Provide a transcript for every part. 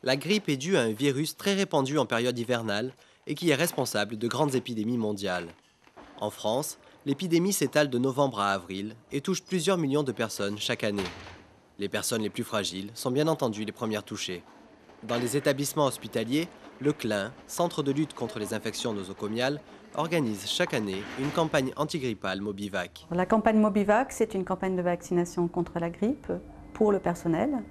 La grippe est due à un virus très répandu en période hivernale et qui est responsable de grandes épidémies mondiales. En France, l'épidémie s'étale de novembre à avril et touche plusieurs millions de personnes chaque année. Les personnes les plus fragiles sont bien entendu les premières touchées. Dans les établissements hospitaliers, le CLIN, Centre de lutte contre les infections nosocomiales, organise chaque année une campagne antigrippale Mobivac. La campagne Mobivac, c'est une campagne de vaccination contre la grippe pour le personnel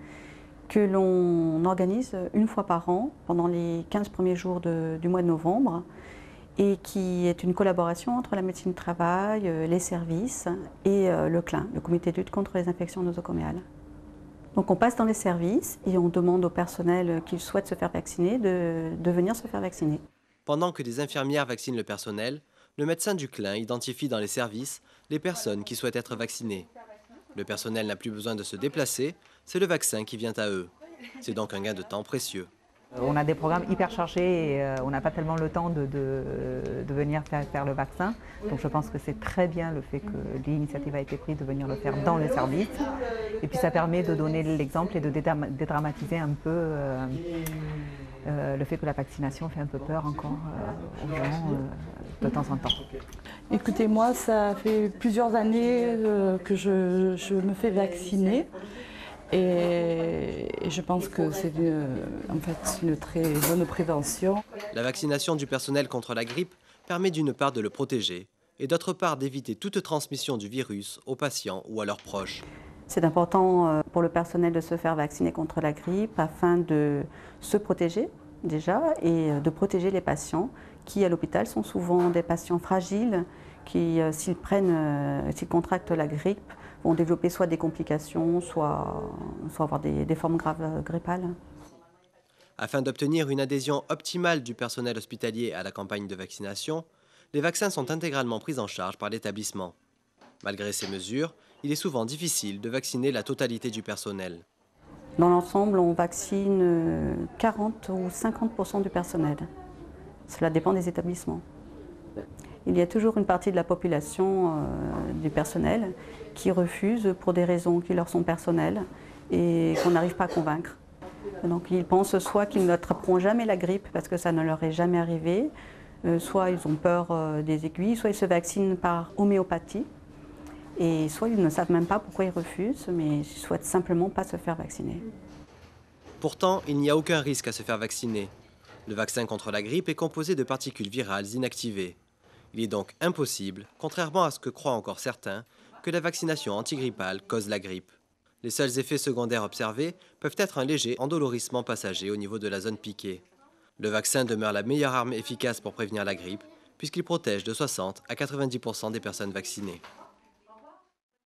que l'on organise une fois par an pendant les 15 premiers jours du mois de novembre et qui est une collaboration entre la médecine du travail, les services et le CLIN, le comité de lutte contre les infections nosocomiales. Donc on passe dans les services et on demande au personnel qui souhaite se faire vacciner de venir se faire vacciner. Pendant que des infirmières vaccinent le personnel, le médecin du CLIN identifie dans les services les personnes qui souhaitent être vaccinées. Le personnel n'a plus besoin de se déplacer, c'est le vaccin qui vient à eux. C'est donc un gain de temps précieux. On a des programmes hyper chargés et on n'a pas tellement le temps de venir faire le vaccin. Donc je pense que c'est très bien le fait que l'initiative a été prise de venir le faire dans le service. Et puis ça permet de donner l'exemple et de dédramatiser un peu le fait que la vaccination fait un peu peur encore aux gens de temps en temps. Écoutez, moi, ça fait plusieurs années que je me fais vacciner. Et je pense que c'est en fait une très bonne prévention. La vaccination du personnel contre la grippe permet d'une part de le protéger et d'autre part d'éviter toute transmission du virus aux patients ou à leurs proches. C'est important pour le personnel de se faire vacciner contre la grippe afin de se protéger déjà et de protéger les patients qui à l'hôpital sont souvent des patients fragiles qui s'ils contractent la grippe vont développer soit des complications, soit avoir des formes graves grippales. Afin d'obtenir une adhésion optimale du personnel hospitalier à la campagne de vaccination, les vaccins sont intégralement pris en charge par l'établissement. Malgré ces mesures, il est souvent difficile de vacciner la totalité du personnel. Dans l'ensemble, on vaccine 40 ou 50% du personnel. Cela dépend des établissements. Il y a toujours une partie de la population du personnel qui refuse pour des raisons qui leur sont personnelles et qu'on n'arrive pas à convaincre. Donc ils pensent soit qu'ils n'attraperont jamais la grippe parce que ça ne leur est jamais arrivé, soit ils ont peur des aiguilles, soit ils se vaccinent par homéopathie, et soit ils ne savent même pas pourquoi ils refusent, mais ils souhaitent simplement pas se faire vacciner. Pourtant, il n'y a aucun risque à se faire vacciner. Le vaccin contre la grippe est composé de particules virales inactivées. Il est donc impossible, contrairement à ce que croient encore certains, que la vaccination antigrippale cause la grippe. Les seuls effets secondaires observés peuvent être un léger endolorissement passager au niveau de la zone piquée. Le vaccin demeure la meilleure arme efficace pour prévenir la grippe, puisqu'il protège de 60 à 90% des personnes vaccinées.